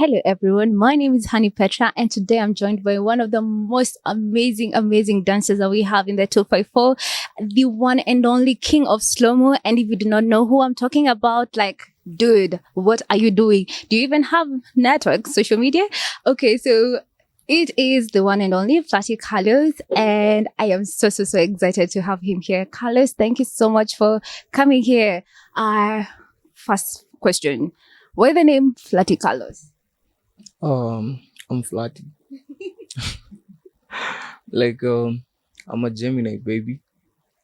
Hello, everyone. My name is Honey Petra, and today I'm joined by one of the most amazing dancers that we have in the 254, the one and only king of slo-mo. And if you do not know who I'm talking about, dude, what are you doing? Do you even have network, social media? Okay, so it is the one and only Flirty Carlos, and I am so excited to have him here. Carlos, thank you so much for coming here. First question. Why the name Flirty Carlos? I'm flirty. I'm a Gemini baby,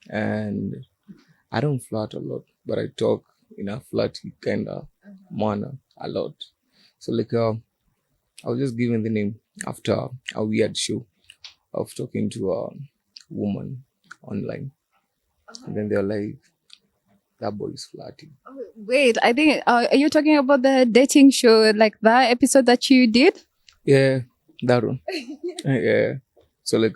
and I don't flirt a lot, but I talk in a flirty kind of manner a lot. So I was just given the name after a weird show of talking to a woman online, and then they're like, "That boy is flirty." Wait, I think are you talking about the dating show, like that episode that you did? Yeah, that one. Yeah. So it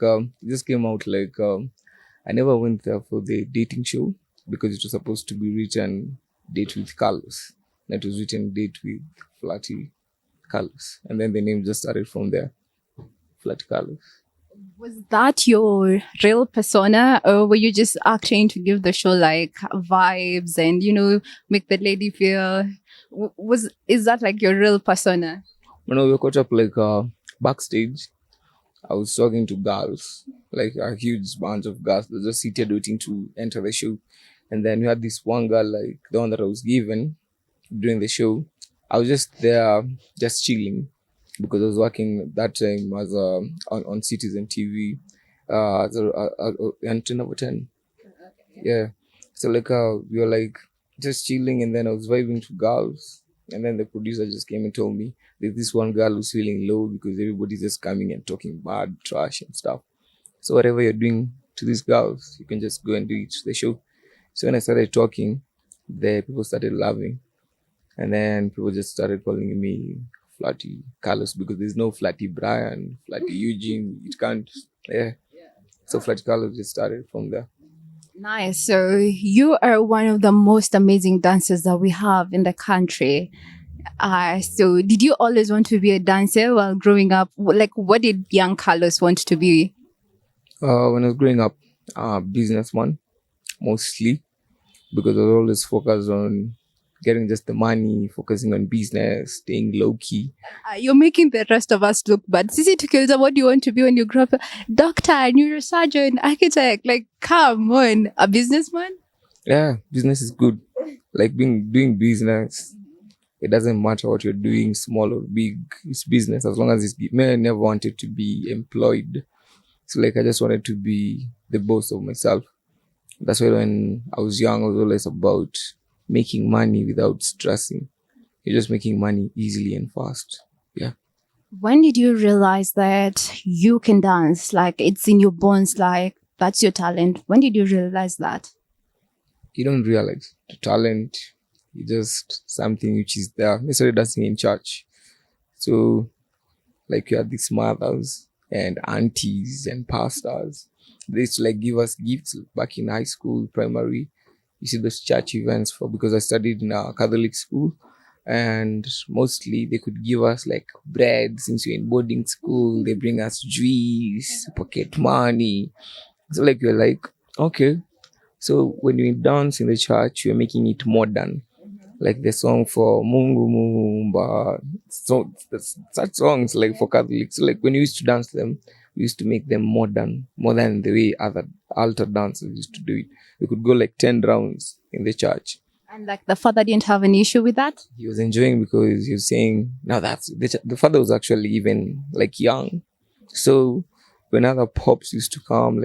just came out I never went there for the dating show because it was supposed to be written Date with Carlos. And it was written Date with Flirty Carlos. And then the name just started from there. Flirty Carlos. Was that your real persona, or were you just acting to give the show like vibes and make the lady feel? Is that like your real persona? We were caught up backstage. I was talking to girls, like a huge bunch of girls that were just seated waiting to enter the show. And then we had this one girl, like the one that I was given during the show. I was just there, just chilling, because I was working that time as on Citizen TV, as a 10 over 10. Yeah. So we were just chilling, and then I was vibing to girls. And then the producer just came and told me there's this one girl who's feeling low because everybody's just coming and talking bad, trash and stuff. So whatever you're doing to these girls, you can just go and do it to the show. So when I started talking, the people started laughing. And then people just started calling me Flirty Carlos because there's no Flirty Brian, Flirty Eugene. It can't. Yeah. So Flirty Carlos just started from there. Nice. So you are one of the most amazing dancers that we have in the country. So did you always want to be a dancer while growing up? Like, what did young Carlos want to be? When I was growing up, businessman mostly, because I was always focused on getting just the money, focusing on business, staying low key. You're making the rest of us look bad. Sisi Tukiuliza, what do you want to be when you grow up? Doctor, neurosurgeon, architect. Like, come on, a businessman? Yeah, business is good. Like doing business, it doesn't matter what you're doing, small or big. It's business as long as it's. Me, I never wanted to be employed. So I just wanted to be the boss of myself. That's why when I was young, I was always about making money without stressing. You're just making money easily and fast. Yeah. When did you realize that you can dance? Like, it's in your bones, like that's your talent. When did you realize that? You don't realize the talent. It's just something which is there. I started dancing in church. So you had these mothers and aunties and pastors. They used to give us gifts back in high school, primary. You see those church events because I studied in a Catholic school, and mostly they could give us bread since we're in boarding school. They bring us juice, pocket money. So you're okay. So when we dance in the church, we're making it modern. Like the song for Mungu Mumba. So such songs for Catholics. So when we used to dance them, we used to make them modern, more than the way other altar dancers used to do it. We could go 10 rounds in the church. And the father didn't have an issue with that? He was enjoying because he was saying, now that's the father was actually even young. So when other pops used to come,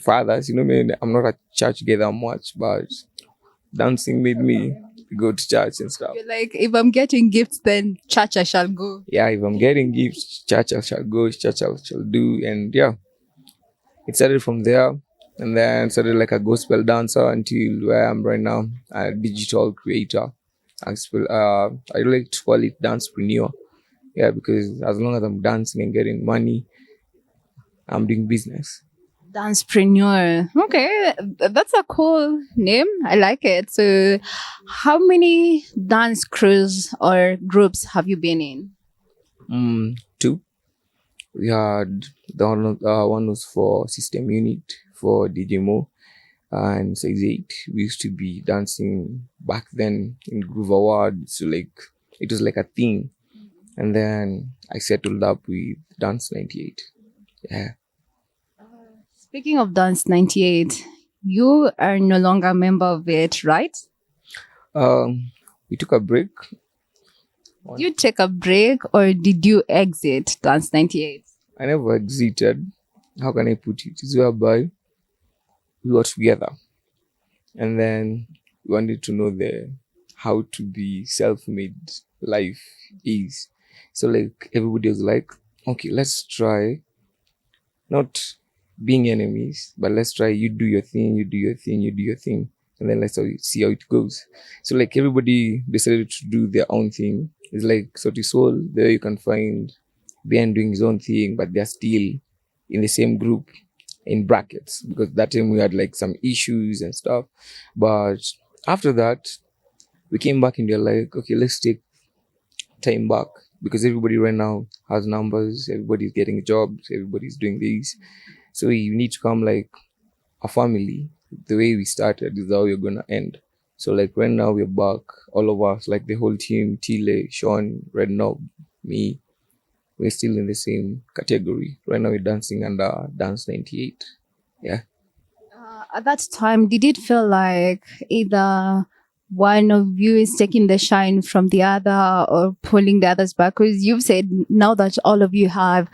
fathers, I'm not a church gatherer much, but dancing made me go to church and stuff. You're if I'm getting gifts, then church I shall go. Yeah, if I'm getting gifts, church I shall go, church I shall do. And yeah, it started from there. And then started a gospel dancer until where I am right now, a digital creator. I like to call it dancepreneur. Yeah, because as long as I'm dancing and getting money, I'm doing business. Dancepreneur. Okay, that's a cool name. I like it. So, how many dance crews or groups have you been in? Two. We had one was for System Unit for DJ Mo and Size 8. We used to be dancing back then in Groove Awards. So like it was like a thing. And then I settled up with Dance 98. Yeah. Speaking of Dance 98, you are no longer a member of it, right? We took a break. Did you take a break or did you exit Dance 98? I never exited. How can I put it? It's whereby we were together. And then we wanted to know the how to be self-made life is. So like everybody was like, okay, let's try not being enemies, but let's try you do your thing, you do your thing, you do your thing, and then let's see how it goes. So like everybody decided to do their own thing. It's like Soti Soul, there you can find Ben doing his own thing, but they're still in the same group in brackets because that time we had like some issues and stuff. But after that, we came back and they're like, okay, let's take time back because everybody right now has numbers, everybody's getting jobs, everybody's doing this. So you need to come like a family. The way we started is how you're gonna end. So like right now we're back, all of us, like the whole team, Tile, Sean, Red Knob, me, we're still in the same category. Right now we're dancing under Dance 98. Yeah. At that time, did it feel like either one of you is taking the shine from the other or pulling the others back? Because you've said now that all of you have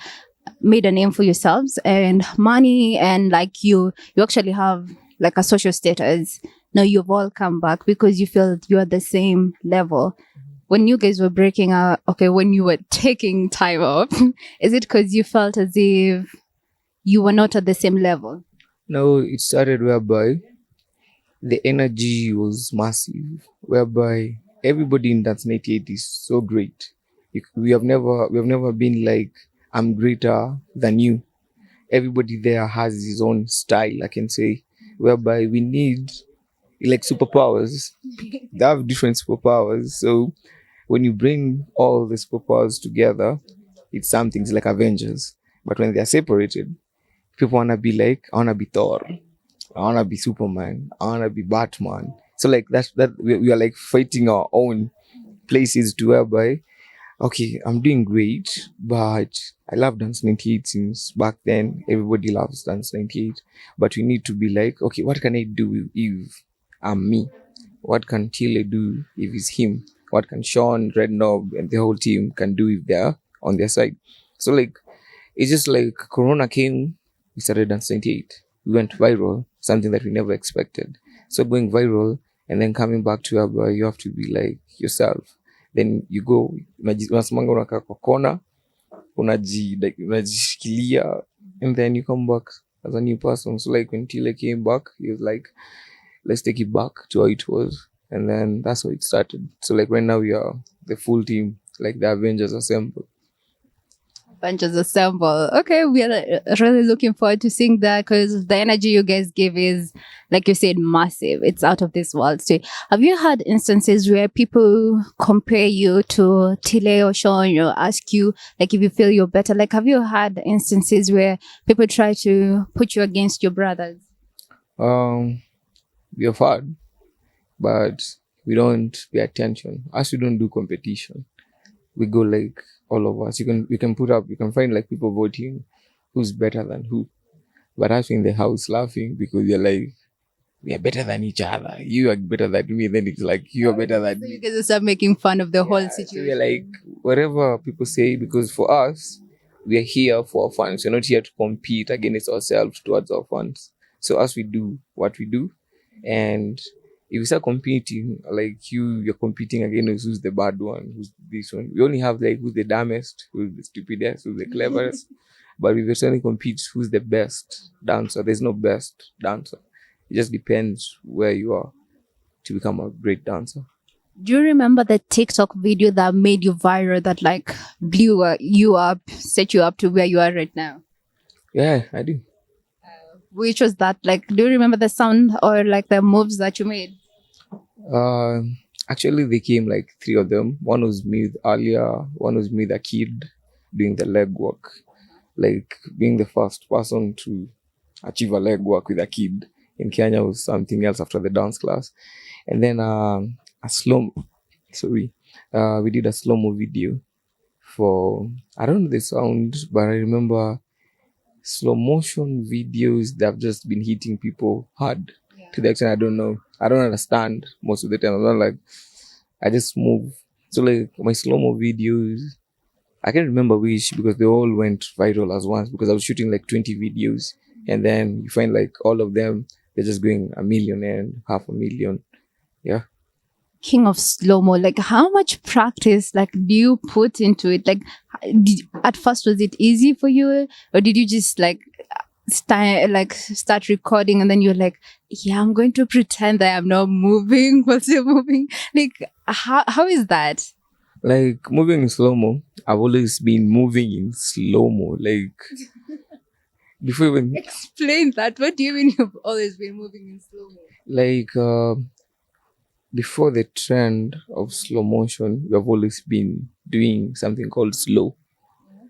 made a name for yourselves and money and like you actually have like a social status. Now you've all come back because you feel you're the same level. When you guys were breaking up, okay, when you were taking time off, is it because you felt as if you were not at the same level? No, it started whereby the energy was massive, whereby everybody in Dance 98 is so great. We have never been like, I'm greater than you. Everybody there has his own style, I can say, whereby we need like superpowers. They have different superpowers. So when you bring all the superpowers together, it's something, it's like Avengers. But when they're separated, people wanna be like, I wanna be Thor, I wanna be Superman, I wanna be Batman. So like that we are like fighting our own places to whereby, okay, I'm doing great, but I love Dance 98 since back then. Everybody loves Dance 98. But we need to be like, okay, what can I do if I'm me? What can Chile do if it's him? What can Sean, Red Knob, and the whole team can do if they're on their side? So like, it's just like Corona came, we started Dance 98. We went viral, something that we never expected. So going viral and then coming back to whereby you have to be like yourself. Then you go, unasimanga unakaa kwa kona, unajishikilia, and then you come back as a new person. So like when Tile came back, he was like, let's take it back to how it was. And then that's how it started. So like right now we are the full team, like the Avengers assemble. Avengers assemble. Okay, we are really looking forward to seeing that because the energy you guys give is, like you said, massive. It's out of this world. So, have you had instances where people compare you to Tile or Sean or ask you, like, if you feel you're better? Like, have you had instances where people try to put you against your brothers? We have had, but we don't pay attention. As we don't do competition, we go like all of us. You can put up, you can find like people voting who's better than who. But us in the house laughing because you're like, we are better than each other. You are better than me. Then it's like, you are better than So me. you guys start making fun of the whole So situation. we're like, whatever people say, because for us, we are here for our fans. We're not here to compete against ourselves towards our fans. So as we do what we do, and if we start competing, like you're competing against who's the bad one, who's this one. We only have like who's the dumbest, who's the stupidest, who's the cleverest. But we certainly compete who's the best dancer. There's no best dancer. It just depends where you are to become a great dancer. Do you remember the TikTok video that made you viral, that like blew you up, set you up to where you are right now? Yeah, I do. Which was that? Like, do you remember the sound or like the moves that you made? Actually, they came like three of them. One was me with Alia, one was me with a kid, doing the leg work, like being the first person to achieve a leg work with a kid in Kenya was something else after the dance class. And then a slow, sorry, we did a slow-mo video for, I don't know the sound, but I remember slow motion videos that have just been hitting people hard to the extent I don't understand most of the time. I'm not like, I just move. So like my slow-mo videos, I can't remember which because they all went viral as once because I was shooting like 20 videos and then you find like all of them, they're just going 1 million and 500,000. Yeah. King of slow-mo, like how much practice like do you put into it? Like at first was it easy for you, or did you just like start recording and then you're like, yeah, I'm going to pretend that I'm not moving while you're moving? Like how is that? Like moving in slow-mo, I've always been moving in slow-mo. Like before even Explain that. What do you mean you've always been moving in slow-mo? like before the trend of slow motion, we have always been doing something called slow.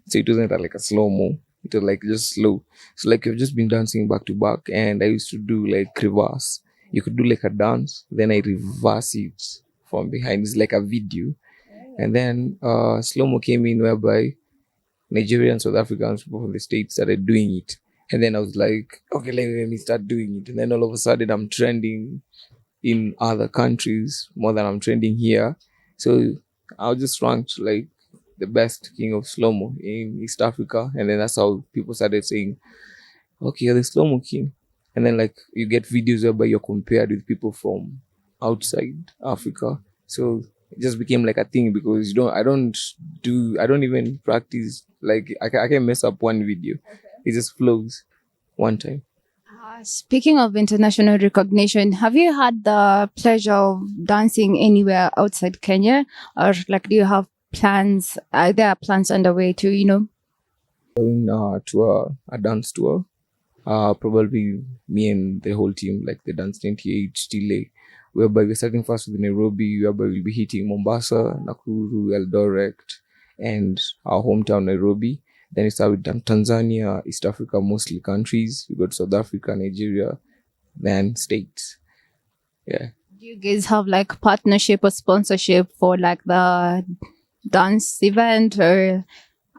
So it wasn't like a slow mo. It was like just slow. So like you've just been dancing back to back, and I used to do like reverse. You could do like a dance, then I reverse it from behind. It's like a video, and then slow mo came in whereby Nigerians, South Africans, people from the States started doing it. And then I was like, okay, let me start doing it. And then all of a sudden I'm trending in other countries more than I'm trending here. So I was just ranked like the best king of slow-mo in East Africa. And then that's how people started saying, okay, you're the slow-mo king. And then like you get videos whereby you're compared with people from outside Africa. So it just became like a thing because I don't even practice. Like I can mess up one video. It just flows one time. Speaking of international recognition, have you had the pleasure of dancing anywhere outside Kenya, or like do you have plans? There are plans underway to Going to a dance tour. Probably me and the whole team, like the Dance 28 Chile, whereby we're starting first with Nairobi, whereby we'll be hitting Mombasa, Nakuru, Eldoret, and our hometown Nairobi. Then we start with Tanzania, East Africa, mostly countries. We go to South Africa, Nigeria, then states. Yeah. Do you guys have like partnership or sponsorship for like the dance event, or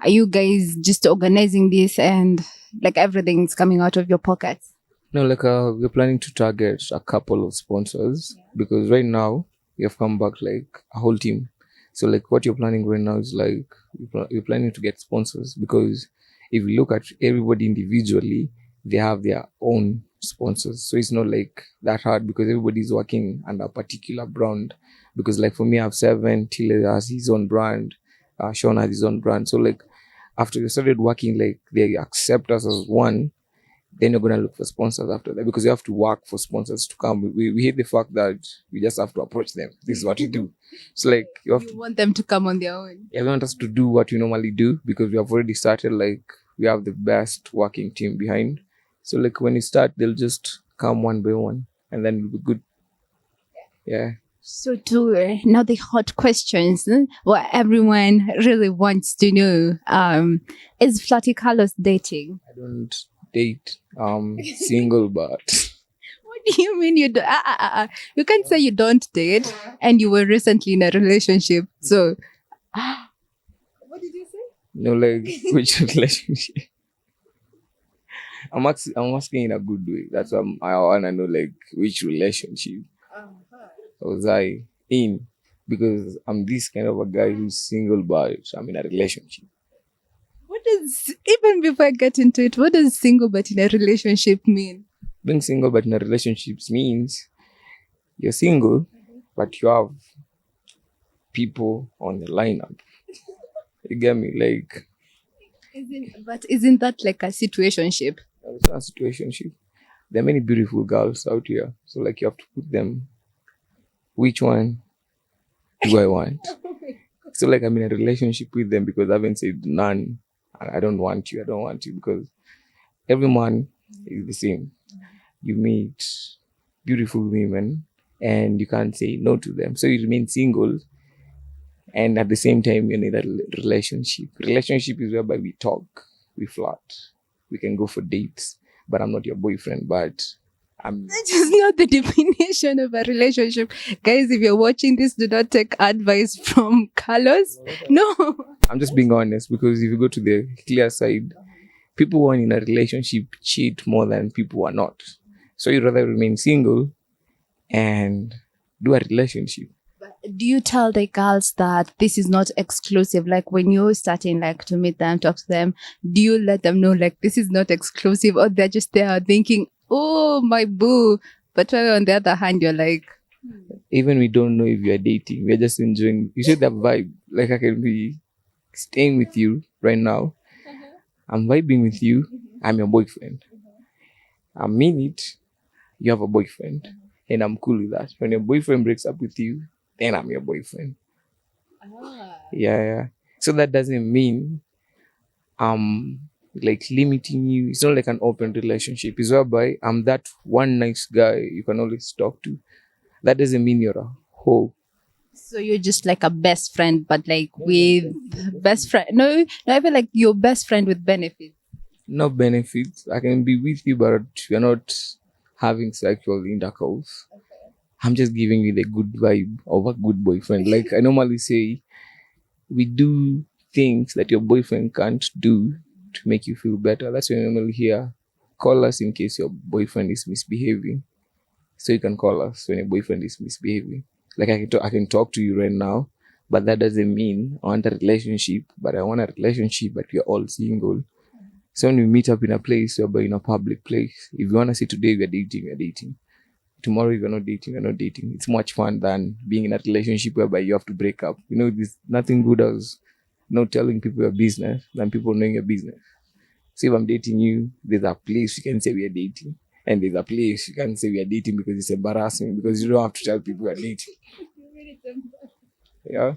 are you guys just organizing this and like everything's coming out of your pockets? No, like we're planning to target a couple of sponsors because right now we have come back like a whole team. So like what you're planning right now is like you're planning to get sponsors because if you look at everybody individually, they have their own sponsors. So it's not like that hard because everybody's working under a particular brand. Because like for me, I have Seven, Tile has his own brand, Sean has his own brand. So like after we started working, like they accept us as one, then you're gonna look for sponsors after that because you have to work for sponsors to come. We hate the fact that we just have to approach them. This is what we do. So like you Want them to come on their own. you want us to do what we normally do because we have already started. Like we have the best working team behind. So like when you start, they'll just come one by one, and then it'll be good. Yeah. So to now the hot questions, what everyone really wants to know, is Flirty Carlos dating? I don't date. Single, but What do you mean you do? You can't say you don't date and you were recently in a relationship. So, what did you say? no, like which relationship? I'm asking in a good way. That's I wanna know like which relationship was I in because I'm this kind of a guy who's single but I'm in a relationship. What does, even before I get into it, what does single but in a relationship mean? Being single but in a relationship means you're single but you have people on the lineup. You get me? Like Isn't that like a situationship? it's not a situationship. There are many beautiful girls out here. So like you have to put them. Which one do I want? So like I'm in a relationship with them because I haven't said none. I don't want you. I don't want you because every man is the same. You meet beautiful women and you can't say no to them. So you remain single And at the same time, you need a relationship. Relationship is whereby we talk, we flirt, we can go for dates. But I'm not your boyfriend, but I'm. That is not the definition of a relationship. Guys, if you're watching this, do not take advice from Carlos. No. I'm just being honest, because if you go to the clear side, people who are in a relationship cheat more than people who are not. So you'd rather remain single and do a relationship. Do you tell the girls that this is not exclusive? Like when you're starting like to meet them, talk to them, do you let them know like this is not exclusive, or they're just there thinking, oh my boo? But while on the other hand, you're like, Even we don't know if we are dating, we're just enjoying. You see that vibe. Like I can be staying with you right now. I'm vibing with you. I'm your boyfriend. I mean it. You have a boyfriend. And I'm cool with that. When your boyfriend breaks up with you, then I'm your boyfriend. Yeah. So that doesn't mean I'm like limiting you. It's not like an open relationship. It's whereby I'm that one nice guy you can always talk to. That doesn't mean you're a hoe. so you're just like a best friend, but like with best friend. No, I feel like you're best friend with benefits. No benefits. I can be with you, but we're not having sexual intercourse. I'm just giving you the good vibe of a good boyfriend. Like I normally say, we do things that your boyfriend can't do to make you feel better. That's why I normally hear, call us in case your boyfriend is misbehaving. So you can call us when your boyfriend is misbehaving. Like I can talk to you right now, but that doesn't mean I want a relationship. But I want a relationship, but we're all single. So when we meet up in a place, we're in a public place. If you want to say today we're dating, we're dating. Tomorrow if you're not dating, you're not dating. It's much fun than being in a relationship whereby you have to break up. There's nothing good as not telling people your business than people knowing your business. So if I'm dating you, there's a place you can say we are dating. And there's a place you can say we are dating because it's embarrassing, because you don't have to tell people you're dating. Yeah.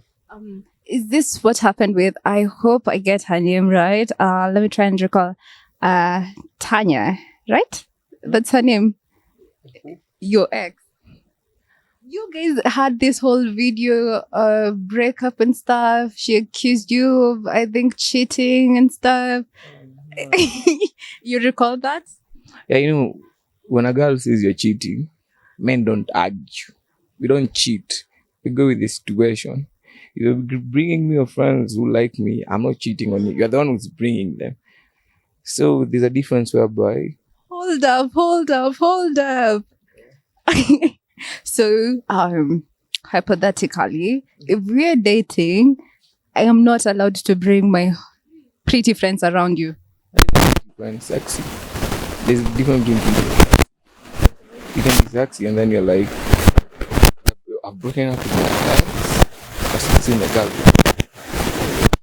Is this what happened with? I hope I get her name right. Let me try and recall. Tanya, right? That's her name. Your ex. You guys had this whole video breakup and stuff. She accused you of, I think, cheating and stuff. You recall that? Yeah, when a girl says you're cheating, men don't argue. We don't cheat. We go with the situation. If you're bringing me your friends who like me, I'm not cheating on you. You're the one who's bringing them. So there's a difference whereby. Hold up. So, hypothetically, if we're dating, I am not allowed to bring my pretty friends around you. When sexy, there's a difference between people. You can be sexy and then you're like, I've broken up with my ex, but she's still the girl.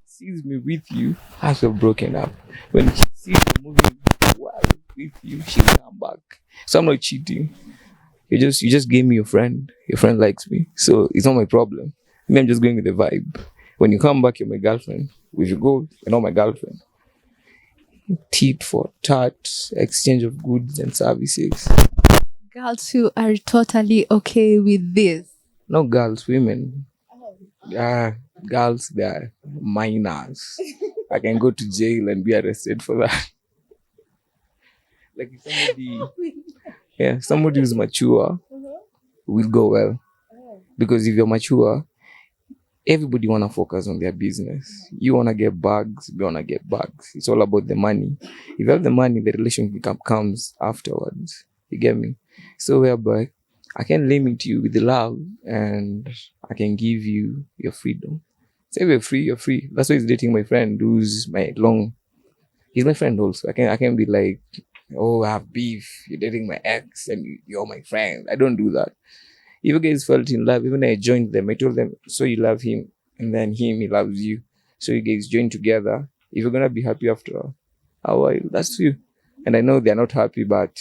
Sees me with you as we've broken up. When she sees me moving wild with you, she'll come back. So I'm not cheating. You just gave me your friend. Your friend likes me, so it's not my problem. Me, I'm just going with the vibe. When you come back, you're my girlfriend. If you go, you're not my girlfriend. Tit for tat, exchange of goods and services. Girls who are totally okay with this. No girls, women. Yeah, girls, they're minors. I can go to jail and be arrested for that. Like if somebody who's mature will go well. Because if you're mature, everybody wanna focus on their business. You wanna get bags, you wanna get bags. It's all about the money. If you have the money, the relationship comes afterwards. You get me? So whereby I can limit you with the love and I can give you your freedom. Say we're free, you're free. That's why he's dating my friend who's he's my friend also. I can be like, oh, I have beef, you're dating my ex and you're my friend. I don't do that. If you guys felt in love, even I joined them, I told them, so you love him, and then he loves you. So you guys join together. If you're gonna be happy after a while, that's you. And I know they're not happy, but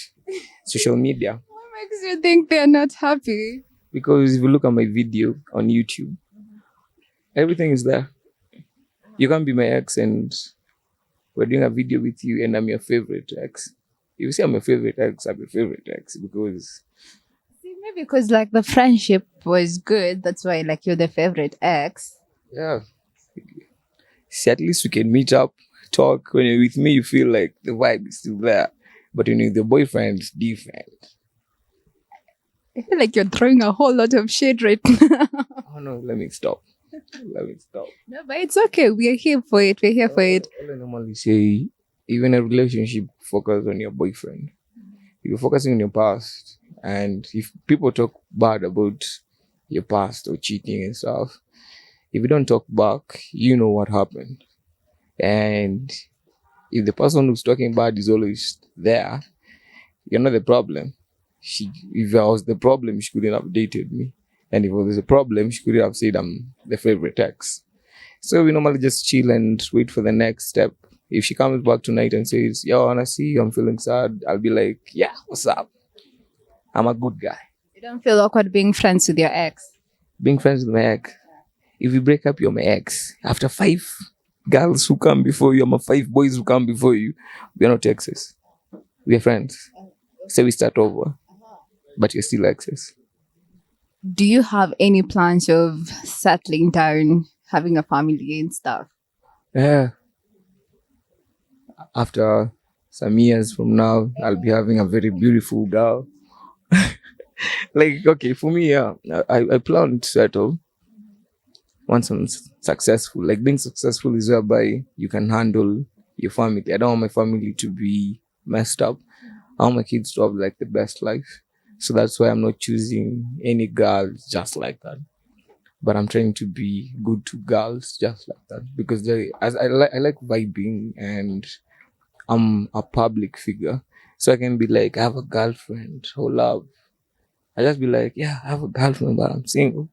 social media. What makes you think they're not happy? Because if you look at my video on YouTube, everything is there. You can't be my ex and we're doing a video with you and I'm your favorite ex. If you say I'm your favorite ex, I'm your favorite ex because... See, maybe because like the friendship was good, that's why like you're the favorite ex. Yeah. See, at least we can meet up, talk. When you're with me, you feel like the vibe is still there. But when you're with your boyfriend, it's different. I feel like you're throwing a whole lot of shade right now. Oh no, let me stop. Let me stop. No, but it's okay. We are here for it. We're here for it. All I normally say, even a relationship, focus on your boyfriend. If you're focusing on your past, and if people talk bad about your past or cheating and stuff, if you don't talk back, you know what happened. And if the person who's talking bad is always there, you're not the problem. If I was the problem, she couldn't have dated me. And if it was a problem, she could have said I'm the favorite ex. So we normally just chill and wait for the next step. If she comes back tonight and says, yo, I wanna see you, I'm feeling sad, I'll be like, yeah, what's up? I'm a good guy. You don't feel awkward being friends with your ex. Being friends with my ex. If you break up, you're my ex. After 5 girls who come before you, I'm 5 boys who come before you, we're not exes. We're friends. So we start over. But you're still exes. Do you have any plans of settling down, having a family and stuff? Yeah. After some years from now, I'll be having a very beautiful girl. Like, okay, for me, yeah, I plan to settle once I'm successful. Like, being successful is whereby you can handle your family. I don't want my family to be messed up. I want my kids to have like the best life. So that's why I'm not choosing any girl just like that. But I'm trying to be good to girls just like that because I like vibing and I'm a public figure. So I can be like, I have a girlfriend, oh love. I just be like, yeah, I have a girlfriend, but I'm single.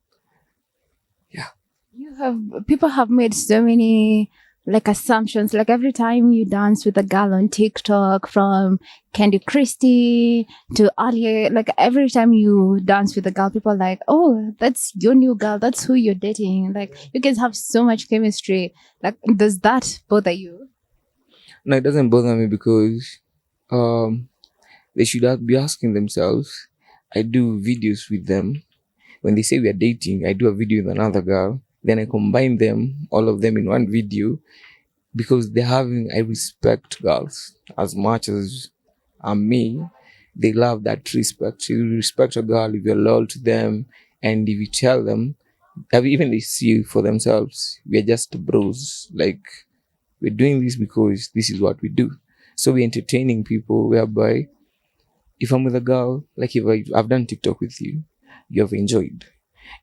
Yeah. People have made so many like assumptions. Like every time you dance with a girl on TikTok, from Candy Christie to Ali, like every time you dance with a girl, people are like, oh, that's your new girl. That's who you're dating. Like you guys have so much chemistry. Like, does that bother you? No, it doesn't bother me because they should be asking themselves. I do videos with them. When they say we are dating, I do a video with another girl. Then I combine them, all of them in one video because I respect girls as much as I'm me. They love that respect. You respect a girl if you're loyal to them and if you tell them, even they see for themselves, we're just bros. Like, we're doing this because this is what we do. So we're entertaining people whereby if I'm with a girl, like if I've done TikTok with you, you have enjoyed.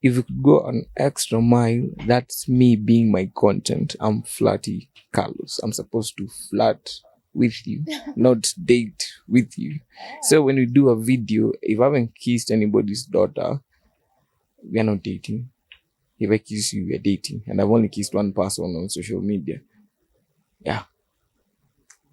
If you could go an extra mile, that's me being my content. I'm Flirty Carlos. I'm supposed to flirt with you, not date with you. So when we do a video, if I haven't kissed anybody's daughter, we are not dating. If I kiss you, we're dating. And I've only kissed one person on social media. Yeah.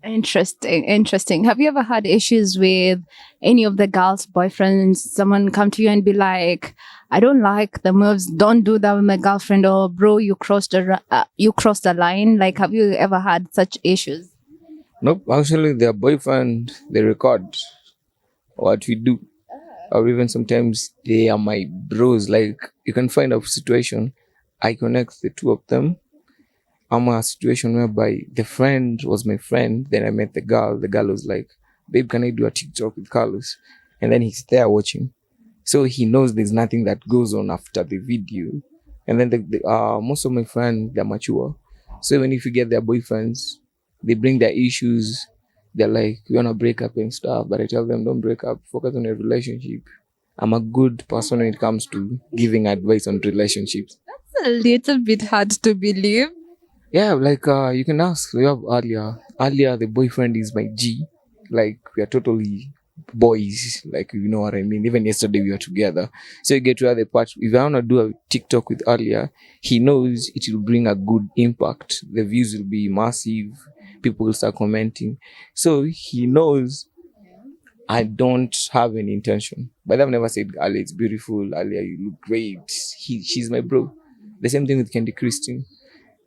Interesting, interesting. Have you ever had issues with any of the girls' boyfriends? Someone come to you and be like, "I don't like the moves. Don't do that with my girlfriend." Or, "Bro, you crossed the line." Like, have you ever had such issues? Nope. Actually, their boyfriend, they record what we do. Or even sometimes they are my bros. Like, you can find a situation, I connect the two of them. I'm a situation whereby the friend was my friend. Then I met the girl. The girl was like, babe, can I do a TikTok with Carlos? And then he's there watching. So he knows there's nothing that goes on after the video. And then most of my friends, they're mature. So even if you get their boyfriends, they bring their issues. They're like, we want to break up and stuff. But I tell them, don't break up. Focus on your relationship. I'm a good person when it comes to giving advice on relationships. That's a little bit hard to believe. Yeah, like you can ask. We have Alia. Alia, the boyfriend is my G. Like we are totally boys. Like you know what I mean. Even yesterday we were together. So you get to other part. If I wanna do a TikTok with Alia, he knows it will bring a good impact. The views will be massive. People will start commenting. So he knows I don't have any intention. But I've never said, Alia, it's beautiful. Alia, you look great. She's my bro. The same thing with Candy Christine.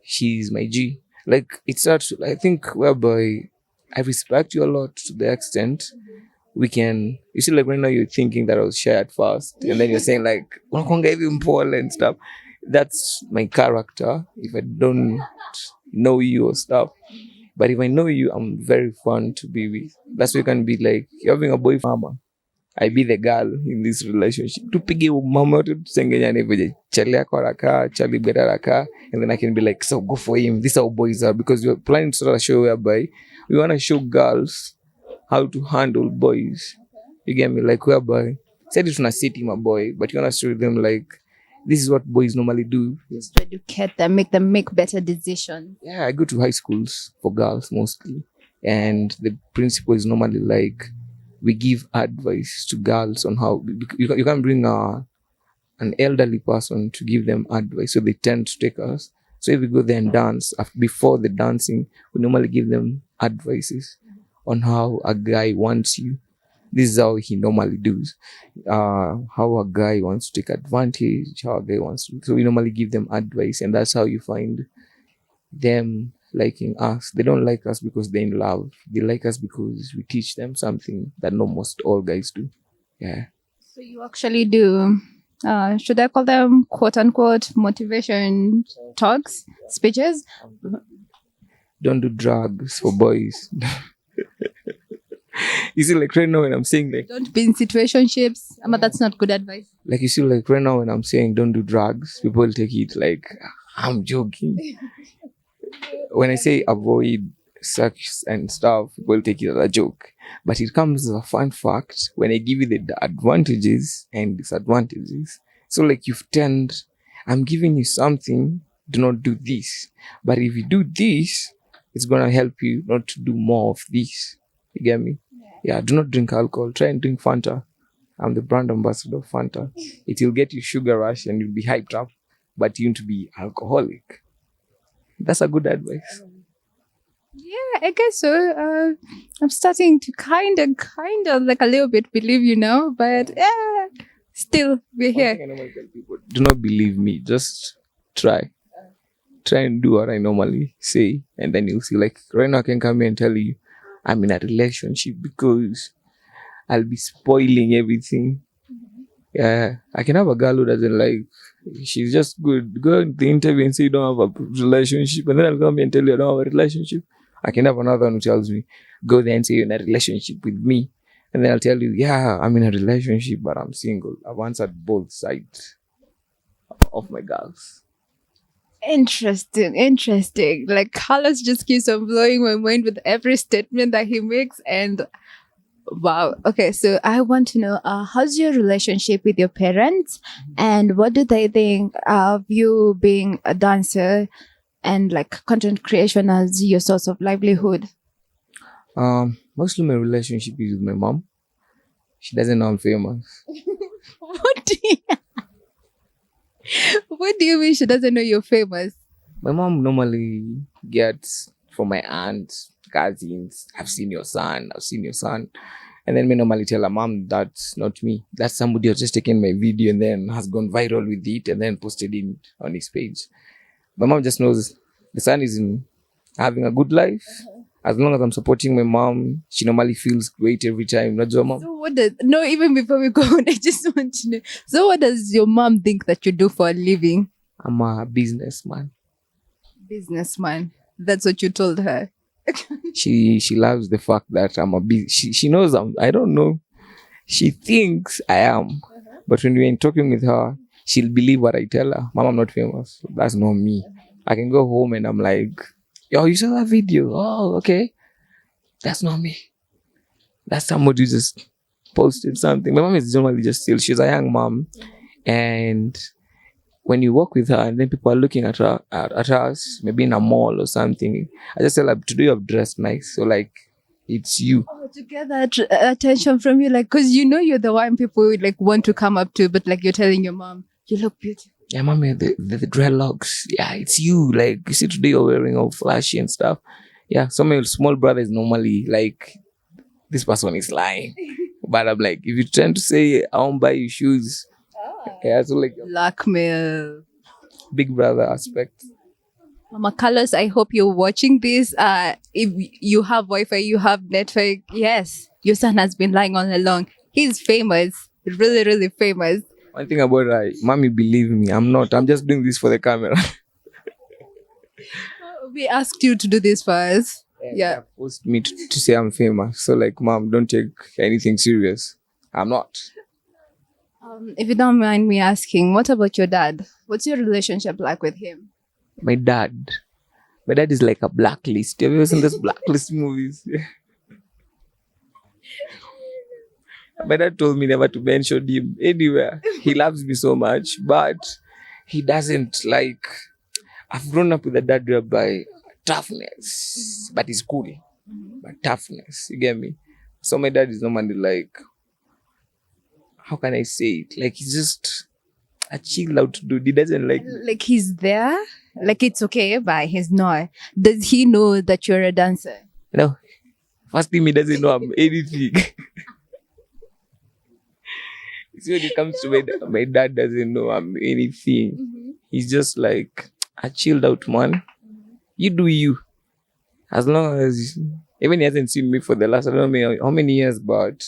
She's my G. Like it starts, I think, whereby I respect you a lot to the extent we can. You see, like right now, you're thinking that I was shy at first, and then you're saying like, "Unakuanga hivi mpole" and stuff. That's my character. If I don't know you or stuff, but if I know you, I'm very fun to be with. That's why you can be like, you're having a boy mama. I be the girl in this relationship. Tupige mama yote tusengenyane vile. Chali yako raka, chali beta raka, and then I can be like, so go for him. This is how boys are, because we're planning to start a show whereby we want to show girls how to handle boys. You get me? Like whereby said it's not city my boy, but you want to show them like this is what boys normally do. Just to educate them, make them make better decisions. Yeah, I go to high schools for girls mostly, and the principal is normally like we give advice to girls on how you can bring an elderly person to give them advice, so they tend to take us. So if we go there and dance, before the dancing, we normally give them advices on how a guy wants you. This is how he normally does. How a guy wants to take advantage, how a guy wants to. So we normally give them advice, and that's how you find them liking us. They don't like us because they're in love. They like us because we teach them something that not most all guys do. Yeah. So you actually do, should I call them quote unquote motivation talks, speeches? Don't do drugs for boys. You see, like right now when I'm saying like Don't be in situationships. But that's not good advice. like you see, like right now when I'm saying don't do drugs, people will take it like I'm joking. When I say avoid sex and stuff, people take it as a joke. But it comes as a fun fact when I give you the advantages and disadvantages. So like I'm giving you something, do not do this. But if you do this, it's gonna help you not to do more of this. You get me? Yeah, do not drink alcohol. Try and drink Fanta. I'm the brand ambassador of Fanta. It will get you sugar rush and you'll be hyped up, but you want to be alcoholic. That's a good advice. Yeah, I guess so. I'm starting to kind of like a little bit believe you now, but yeah, still we're One thing I here. normally tell people, do not believe me. Just try. Try and do what I normally say, and then you'll see. Like right now, I can come here and tell you I'm in a relationship because I'll be spoiling everything. Yeah, I can have a girl who doesn't like. She's just good. Go in the interview and say you don't have a relationship, and then I'll come here and tell you I don't have a relationship. I can have another one who tells me, go there and say you're in a relationship with me. And then I'll tell you, yeah, I'm in a relationship, but I'm single. I've answered both sides of my girls. Interesting. Like Carlos just keeps on blowing my mind with every statement that he makes, and wow. Okay, so I want to know, how's your relationship with your parents, and what do they think of you being a dancer and like content creation as your source of livelihood? Mostly my relationship is with my mom. She doesn't know I'm famous. What do you, what do you mean she doesn't know you're famous? My mom normally gets from my aunts, cousins, I've seen your son. And then me normally tell her, Mom, that's not me. That's somebody who's just taken my video and then has gone viral with it and then posted it on his page. My mom just knows the son is having a good life. As long as I'm supporting my mom, she normally feels great every time. Not your mom. So no, even before we go on, I just want to know. So what does your mom think that you do for a living? I'm a businessman. Businessman. That's what you told her. She loves the fact that I'm a she knows I don't know. She thinks I am. But when we're talking with her, she'll believe what I tell her. Mom, I'm not famous. That's not me. I can go home and I'm like, yo, you saw that video? Oh, okay. That's not me. That's somebody who just posted something. My mom is normally just still. She's a young mom. And when you walk with her and then people are looking at her, at us, maybe in a mall or something, I just tell her, today you have dressed nice. So like, it's you. Oh, to get that attention from you, like, because you know you're the one people would like want to come up to, but like you're telling your mom, you look beautiful. Yeah, mommy, the dreadlocks. Yeah, it's you. Like, you see today you're wearing all flashy and stuff. Yeah, some of your small brothers normally like, this person is lying. But I'm like, if you trying to say, I won't buy you shoes. Yeah, so like Blackmail. big brother aspect. Mama Carlos, I hope you're watching this. If you have Wi-Fi, you have Netflix. Yes, your son has been lying all along. He's famous, really, really famous. One thing about mommy, believe me, I'm not. I'm just doing this for the camera. We asked you to do this for us. And Yeah. they forced me to say I'm famous. So like, mom, don't take anything serious. I'm not. If you don't mind me asking, what about your dad? What's your relationship like with him? My dad. My dad is like a blacklist. Have you ever seen those blacklist movies? My dad told me never to mention him anywhere. He loves me so much, but he doesn't like. I've grown up with a dad whereby toughness, but he's cool. But toughness, you get me? So my dad is normally like, how can I say it? Like he's just a chill out dude. He doesn't like. Like he's there, like it's okay, but he's not. Does he know that you're a dancer? No, first thing he doesn't know I'm anything. See, when it comes to my dad doesn't know I'm anything. He's just like a chilled out man. You do you. As long as, even he hasn't seen me for the last, I don't know how many years, but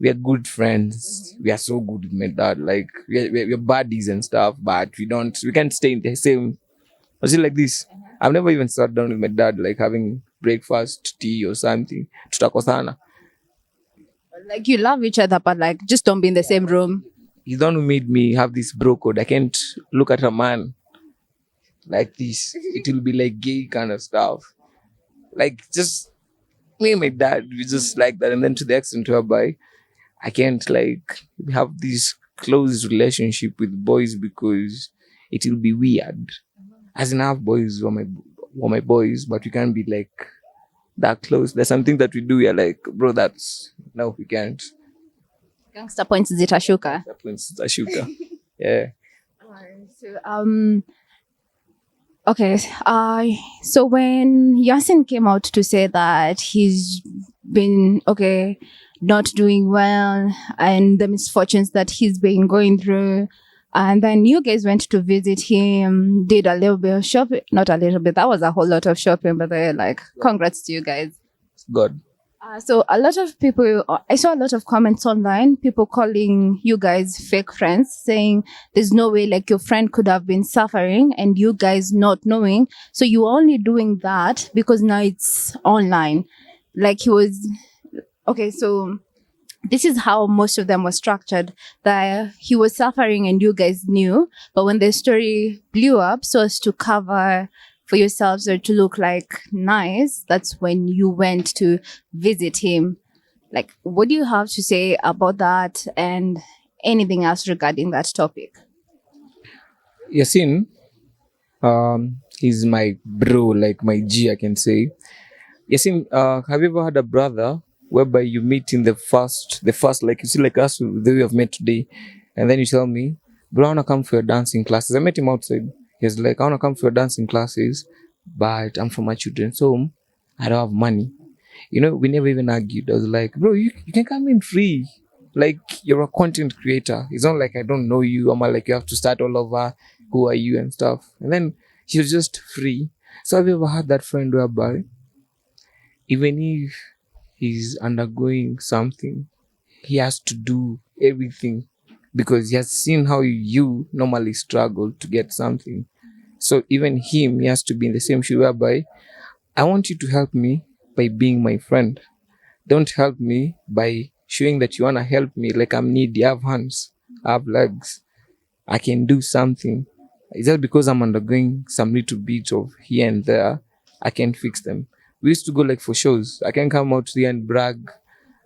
we are good friends. We are so good with my dad. Like, we're buddies and stuff, but we can't stay in the same. Was it like this? I've never even sat down with my dad, like having breakfast, tea, or something. Tutakosana. Like you love each other, but like just don't be in the same room. He's the one who made me have this bro code. I can't look at a man like this. It will be like gay kind of stuff. Like, just me and my dad, we just like that. And then to the extent whereby I can't like have this close relationship with boys because it will be weird. As in, I have boys who are my boys, but we can't be like that close. There's something that we do. We're like, bro, no, we can't. Gangster points zitashuka. That one's a shooter. Yeah. So okay. So when Yasin came out to say that he's been not doing well and the misfortunes that he's been going through, and then you guys went to visit him, did a little bit of shopping, not a little bit, that was a whole lot of shopping, but they're like, congrats to you guys. God. So a lot of people, I saw a lot of comments online, people calling you guys fake friends, saying there's no way like your friend could have been suffering and you guys not knowing. So you were only doing that because now it's online. Like he was, so this is how most of them were structured, that he was suffering and you guys knew. But when the story blew up so as to cover for yourselves or to look like nice, that's when you went to visit him. Like, what do you have to say about that and anything else regarding that topic? Yasin, he's my bro, like my G, I can say. Yasin, have you ever had a brother whereby you meet in the first, like you see, like us, the way we have met today, and then you tell me, bro, I wanna come for your dancing classes. I met him outside. He's like, I wanna come for your dancing classes, but I'm from my children's home. I don't have money. You know, we never even argued. I was like, bro, you can come in free. Like, you're a content creator. It's not like I don't know you. I'm like, you have to start all over. Who are you and stuff. And then he was just free. So have you ever had that friend whereby even if he's undergoing something, he has to do everything because he has seen how you normally struggle to get something. So even him, he has to be in the same shoe whereby I want you to help me by being my friend. Don't help me by showing that you want to help me like I'm needy. I have hands, I have legs, I can do something. It's just because I'm undergoing some little bit of here and there, I can fix them. We used to go like for shows. I can come out here and brag,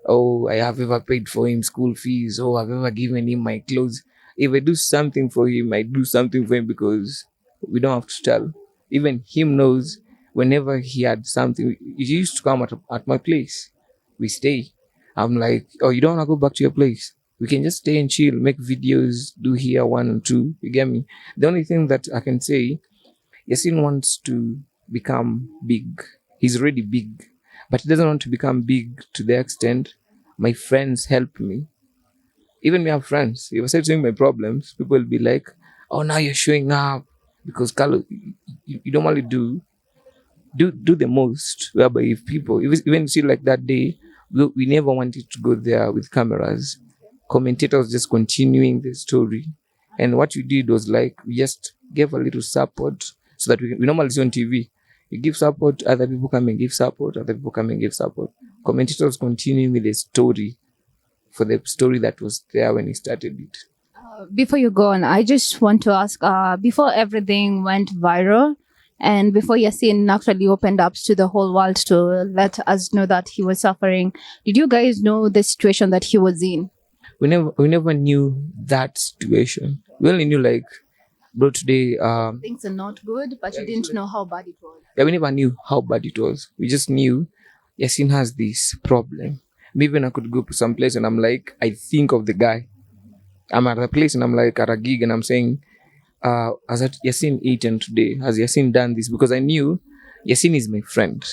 oh, I have ever paid for him school fees. Oh, I've ever given him my clothes. If I do something for him, I do something for him because we don't have to tell. Even him knows whenever he had something, he used to come at my place. We stay. I'm like, oh, you don't want to go back to your place? We can just stay and chill, make videos, do here 1 and 2. You get me? The only thing that I can say, Yasin wants to become big. He's already big, but he doesn't want to become big to the extent my friends help me. Even me have friends. If I say to him my problems, people will be like, oh, now you're showing up. Because Carlos, you normally do the most. Whereby if people, even see like that day, we never wanted to go there with cameras commentators just continuing the story. And what we did was like, we just gave a little support so that we normally see on TV. You give support, other people come and give support, other people come and give support. Commentators continuing with the story for the story that was there when he started it. Before you go on, I just want to ask, before everything went viral and before Yasin actually opened up to the whole world to let us know that he was suffering, did you guys know the situation that he was in? We never knew that situation. We only knew like, bro, today Things are not good, but you didn't know how bad it was. yeah, we never knew how bad it was. We just knew Yasin has this problem. Maybe when I could go to some place and I'm like, I think of the guy. I'm at a place and I'm like at a gig and I'm saying, has Yasin eaten today? Has Yasin done this? Because I knew Yasin is my friend.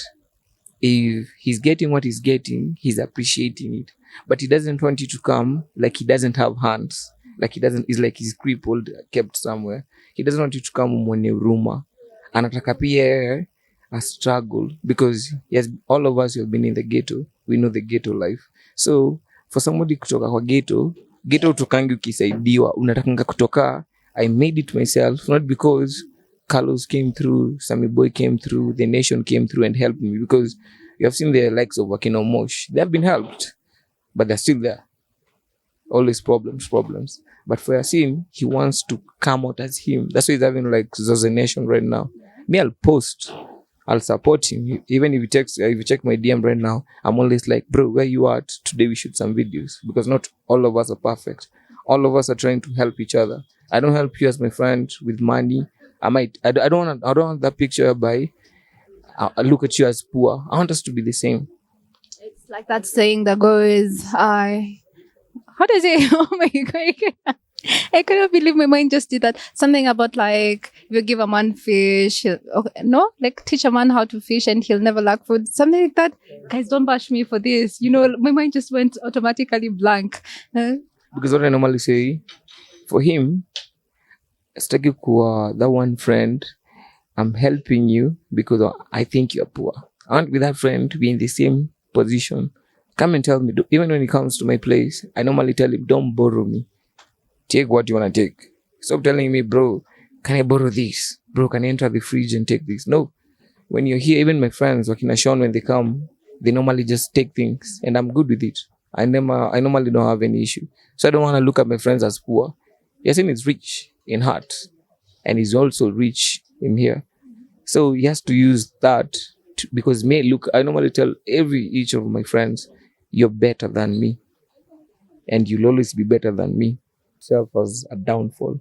If he's getting what he's getting, he's appreciating it. But he doesn't want you to come like he doesn't have hands. Like he's like he's crippled, kept somewhere. He doesn't want you to come mwenye huruma. Anataka pia a struggle because yes, all of us who have been in the ghetto, we know the ghetto life. So for somebody kutoka kwa ghetto utokangi ukisaidiwa, unatakanga kutoka, I made it myself, not because Carlos came through, Sammy Boy came through, the nation came through and helped me, because you have seen the likes of Wakina Mosh. They have been helped, but they're still there. Always problems. But for Yasin, he wants to come out as him. That's why he's having like Zozo Nation right now. Me, I'll post. I'll support him. Even if you check my DM right now, I'm always like, bro, where you at? Today we shoot some videos. Because not all of us are perfect. All of us are trying to help each other. I don't help you as my friend with money. I don't want that picture by I look at you as poor. I want us to be the same. It's like that saying that goes, how does it? Oh my God. I cannot believe my mind just did that. Something about like, if you give a man fish, like teach a man how to fish and he'll never lack food. Something like that. Guys, don't bash me for this. You know, my mind just went automatically blank. Because what I normally say, for him, sitaki kuwa that one friend, I'm helping you because I think you're poor. I want with that friend to be in the same position. Come and tell me, even when he comes to my place, I normally tell him, don't borrow me. Take what you want to take. Stop telling me, bro, can I borrow this? Bro, can I enter the fridge and take this? No. When you're here, even my friends, Wakina Sean, when they come, they normally just take things and I'm good with it. I normally don't have any issue. So I don't want to look at my friends as poor. Yasin is rich in heart and he's also rich in here. So he has to use that because I normally tell each of my friends, you're better than me and you'll always be better than me. Self as a downfall.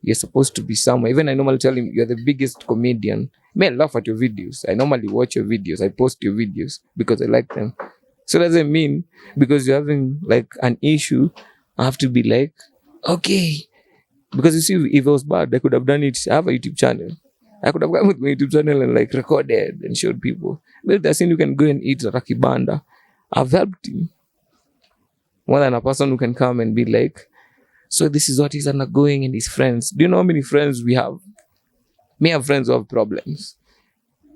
You're supposed to be somewhere. Even I normally tell him, you're the biggest comedian. I laugh at your videos. I normally watch your videos. I post your videos because I like them. So that doesn't mean because you're having like an issue, I have to be like, okay. Because you see, if it was bad, I could have done it. I have a YouTube channel. I could have gone with my YouTube channel and like recorded and showed people. But that's saying you can go and eat a Raki Banda. I've helped him. More than a person who can come and be like, so this is what he's undergoing and his friends. Do you know how many friends we have? Me have friends who have problems.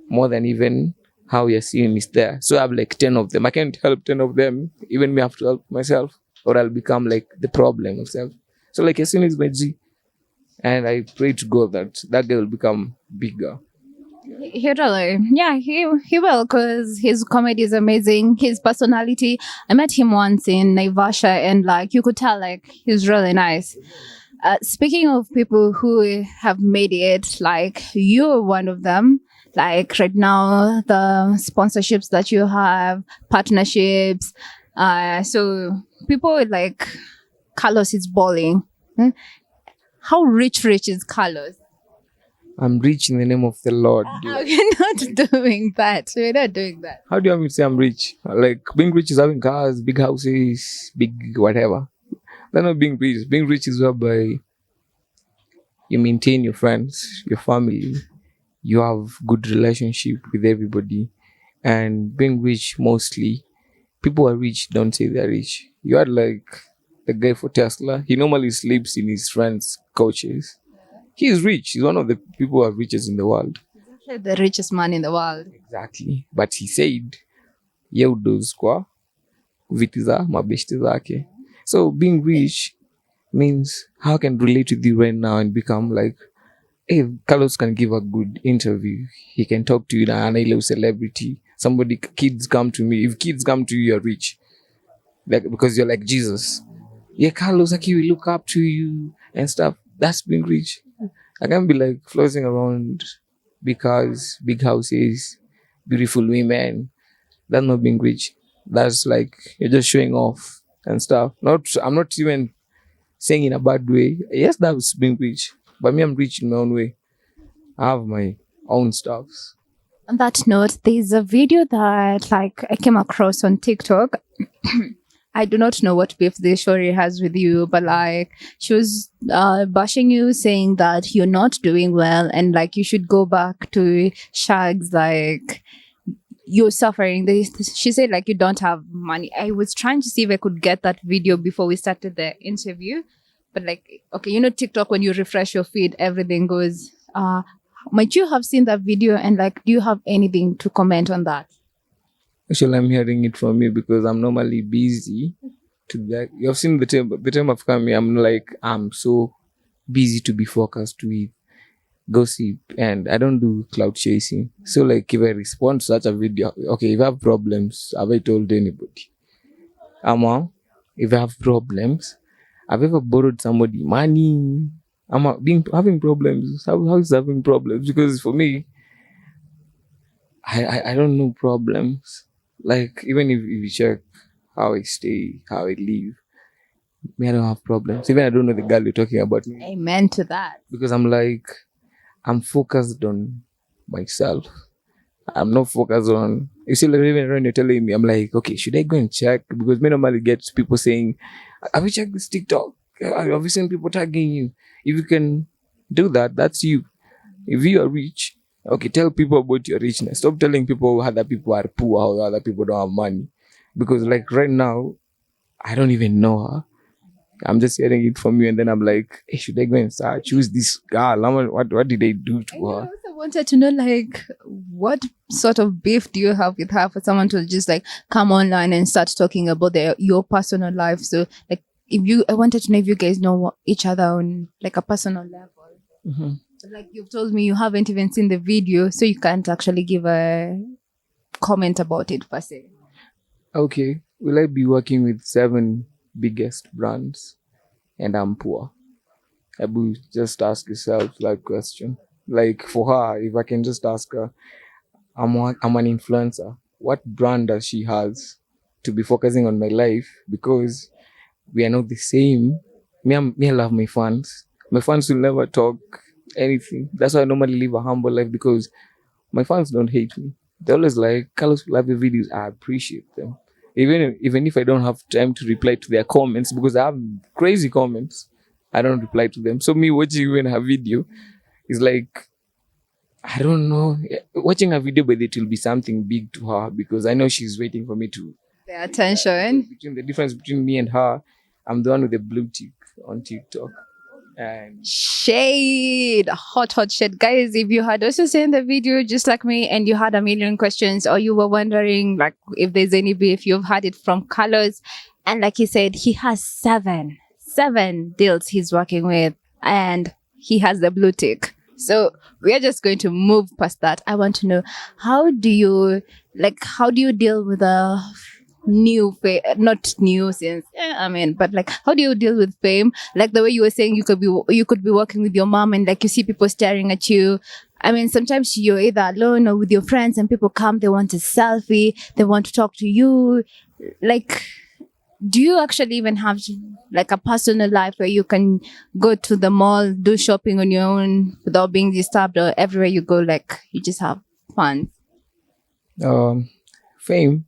More than even how Yasin is there. So I have like 10 of them. I can't help 10 of them. Even me have to help myself. Or I'll become like the problem myself. So like Yasin is my G. And I pray to God that day will become bigger. He really, yeah, he will, because his comedy is amazing. His personality, I met him once in Mpasho and like you could tell like he's really nice. Speaking of people who have made it, like you're one of them. Like right now, the sponsorships that you have, partnerships. So people like Carlos is balling. How rich is Carlos? I'm rich in the name of the Lord. We're not doing that. We're not doing that. How do you want me to say I'm rich? Like being rich is having cars, big houses, big whatever. That's not being rich. Being rich is whereby you maintain your friends, your family, you have good relationship with everybody. And being rich, mostly, people who are rich don't say they're rich. You are like the guy for Tesla. He normally sleeps in his friends' couches. He is rich. He's one of the people who are richest in the world. He's actually the richest man in the world. Exactly. But he said, ye udozi kwa vitu za mabeshte zake. So being rich means how I can relate with you right now and become like, hey, Carlos can give a good interview. He can talk to you now, and I love celebrity. Somebody, kids come to me. If kids come to you, you're rich. Like, because you're like Jesus. Yeah, Carlos, like, we look up to you and stuff. That's being rich. I can't be like floating around big cars, big houses, beautiful women. That's not being rich. That's like you're just showing off and stuff. I'm not even saying in a bad way. Yes, that was being rich. But me, I'm rich in my own way. I have my own stuffs. On that note, there's a video that like I came across on TikTok. I do not know what beef this story has with you, but like she was bashing you, saying that you're not doing well and like you should go back to shags, like you're suffering. She said like you don't have money. I was trying to see if I could get that video before we started the interview, but like, okay, you know, TikTok, when you refresh your feed, everything goes. Might you have seen that video, and like, do you have anything to comment on that? Actually, I'm hearing it from you because I'm normally busy. To that, you've seen the time I've come here. I'm like, I'm so busy to be focused with gossip, and I don't do cloud chasing. So like, if I respond to such a video, okay, if I have problems, have I told anybody? If I have problems, I've ever borrowed somebody money. Having problems. How is having problems? Because for me, I don't know problems. Like, even if you check how I stay, how I live, me, I don't have problems. Even I don't know the girl you're talking about me. Amen to that. Because I'm like, I'm focused on myself. I'm not focused on, you see, like, even when you're telling me, I'm like, okay, should I go and check? Because me normally get people saying, have you checked this TikTok? Have you seen people tagging you? If you can do that, that's you. If you are rich, okay, tell people about your richness. Stop telling people other people are poor or other people don't have money. Because like right now, I don't even know her. I'm just hearing it from you, and then I'm like, hey, should I go and search? Who's this girl? What did they do to I her? also wanted to know, like, what sort of beef do you have with her for someone to just like come online and start talking about your personal life? So, like, I wanted to know if you guys know each other on like a personal level. Mm-hmm. Like you've told me, you haven't even seen the video, so you can't actually give a comment about it per se. Okay, will I be working with 7 biggest brands and I'm poor? Abu, just ask yourself that question. Like for her, if I can just ask her, I'm an influencer. What brand does she has to be focusing on my life? Because we are not the same. I love my fans. My fans will never talk anything. That's why I normally live a humble life, because my fans don't hate me. They're always like, Carlos, love your videos. I appreciate them. Even if I don't have time to reply to their comments, because I have crazy comments, I don't reply to them. So me watching even her video is like, I don't know. Watching a video, but it will be something big to her, because I know she's waiting for me to. The attention. Between the difference between me and her, I'm the one with the blue tick on TikTok. And Shade, hot shade, guys. If you had also seen the video just like me and you had a million questions, or you were wondering like if there's any beef, you've had it from Carlos. And like he said, he has seven deals he's working with, and he has the blue tick. So we are just going to move past that. I want to know, how do you deal with a not new since but like, how do you deal with fame? Like the way you were saying, you could be working with your mom and like you see people staring at you. I mean, sometimes you're either alone or with your friends and people come, they want a selfie, they want to talk to you. Like, do you actually even have like a personal life where you can go to the mall, do shopping on your own without being disturbed, or everywhere you go, like you just have fun? fame,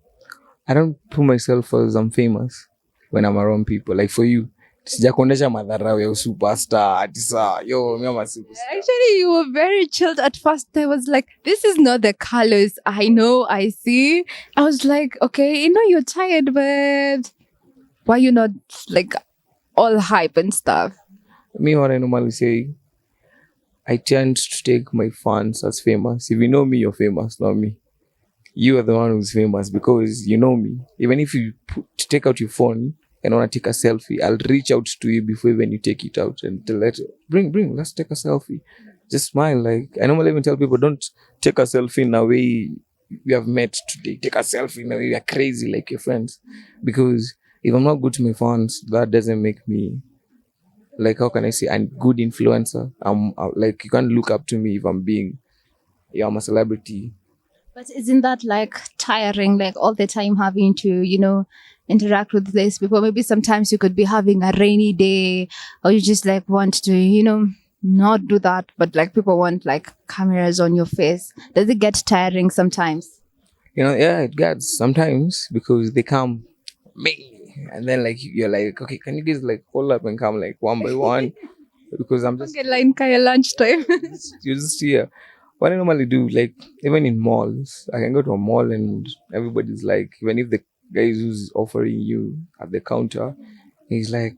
I don't put myself as I'm famous when I'm around people. Like for you, sijakuonesha madharau ya superstar ati saa yo mimi ama superstar. Actually, you were very chilled at first. I was like, this is not the colors I know, I see. I was like, okay, you're tired, but why you not like all hype and stuff? Me, what I normally say, I tend to take my fans as famous. If you know me, you're famous, not me. You are the one who's famous because you know me. Even if you take out your phone, and want to take a selfie, I'll reach out to you before when you take it out and tell let bring, let's take a selfie. Just smile. Like I normally even tell people, don't take a selfie in a way we have met today. Take a selfie in a way we are crazy like your friends. Because if I'm not good to my fans, that doesn't make me, like, how can I say, I'm good influencer. I'm like, you can't look up to me if I'm being, yeah, I'm a celebrity. But isn't that like tiring, like all the time having to, interact with these people? Maybe sometimes you could be having a rainy day, or you just like want to, not do that, but like people want like cameras on your face. Does it get tiring sometimes? Yeah, it gets sometimes because they come me, and then like you're like, okay, can you guys like hold up and come like one by one? Because I'm just Okay, line kaya lunchtime. you just here. What I normally do, like even in malls, I can go to a mall and everybody's like, even if the guy who's offering you at the counter, he's like,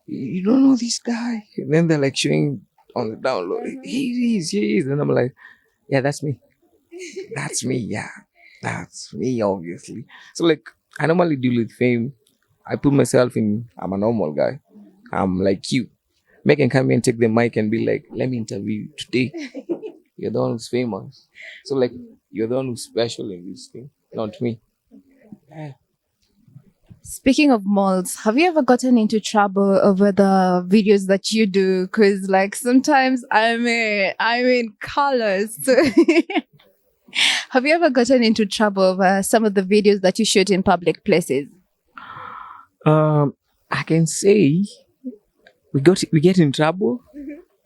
you don't know this guy. And then they're like showing on the download, he is. And I'm like, yeah, that's me. That's me, yeah. That's me, obviously. So like I normally deal with fame. I put myself in, I'm a normal guy. I'm like you. Make can come here and take the mic and be like, let me interview you today. You're the one who's famous. So like you're the one who's special in this thing, not me. Yeah. Speaking of malls, have you ever gotten into trouble over the videos that you do? Because like sometimes I'm in colors. So have you ever gotten into trouble over some of the videos that you shoot in public places? I can say we get in trouble,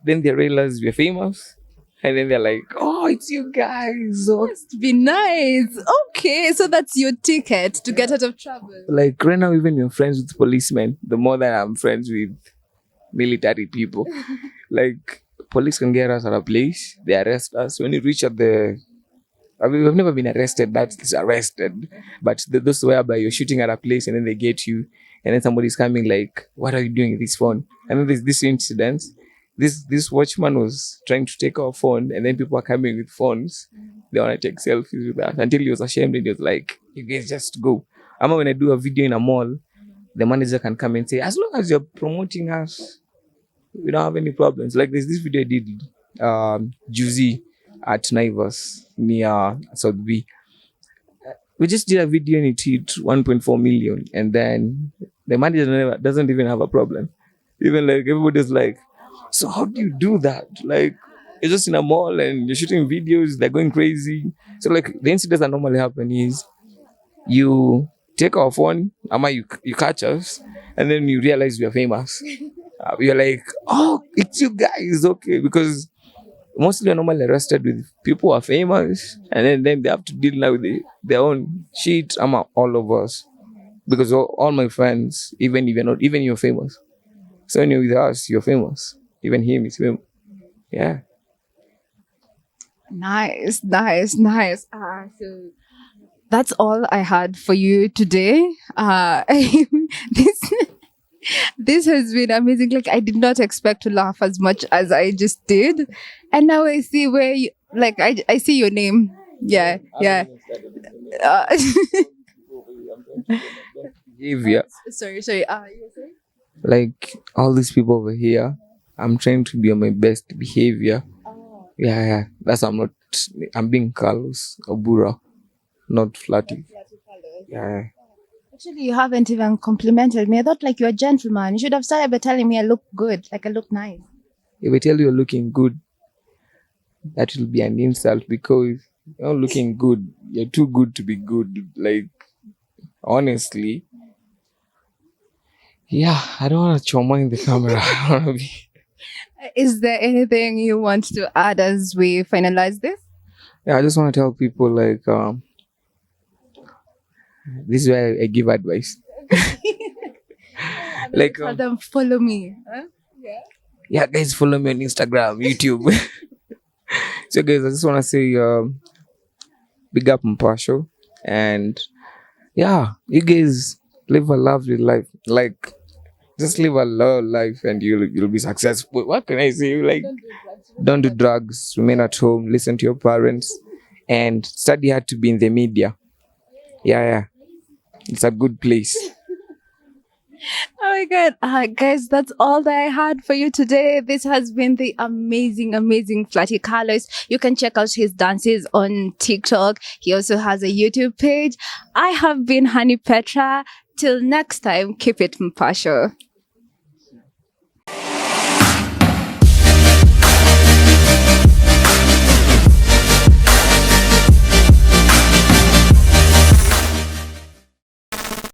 then they realize we're famous, and then they're like, oh, it's you guys. Oh. Must be nice. Okay, so that's your ticket to get out of trouble. Like right now, even you're friends with policemen, the more that I'm friends with military people. Like police can get us at a place, they arrest us. When you reach at the, I mean, we've never been arrested, that's arrested. But those whereby you're shooting at a place and then they get you, and then somebody's coming like, what are you doing with this phone? And then there's this incident. This watchman was trying to take our phone, and then people are coming with phones. They want to take selfies with us until he was ashamed and he was like, you guys just go. When I do a video in a mall, the manager can come and say, as long as you're promoting us, we don't have any problems. Like there's this video I did, Juicy at Naivas near South B. We just did a video and it hit 1.4 million, and then the manager doesn't even have a problem. Even like everybody's like, so how do you do that? Like you're just in a mall and you're shooting videos, they're going crazy. So like the incidents that normally happen is you take our phone, you catch us, and then you realize we are famous. You're like, oh, it's you guys, okay, because mostly are normally arrested with people who are famous, and then they have to deal now with their own shit. All of us, because all my friends, even if you're not, even you're famous. So when you're with us, you're famous. Even him is famous. Yeah. Nice. So that's all I had for you today. This this has been amazing. Like I did not expect to laugh as much as I just did, and now I see where you like. I see your name. Yeah. Uh, Behavior. sorry. You were saying? Like all these people over here, I'm trying to be on my best behavior. Oh. Yeah. That's why I'm being Carlos Obura, not Flirty. Yeah. Actually, you haven't even complimented me. I thought like you're a gentleman. You should have started by telling me I look good, like I look nice. If I tell you you're looking good, that will be an insult because you're not looking good. You're too good to be good. Like, honestly. Yeah, I don't want to choma in the camera. I want to be. Is there anything you want to add as we finalize this? Yeah, I just want to tell people like, this is where I give advice. Like, tell them follow me. Huh? Yeah, guys, follow me on Instagram, YouTube. So, guys, I just want to say, big up Mpasho, and yeah, you guys live a lovely life. Like, just live a low life, and you'll be successful. What can I say? Like, don't do drugs. Remain at home. Listen to your parents, and study hard to be in the media. Yeah. It's a good place. Oh my God. Guys, that's all that I had for you today. This has been the amazing, amazing Flirty Carlos. You can check out his dances on TikTok. He also has a YouTube page. I have been Honey Petra. Till next time, keep it Mpasho.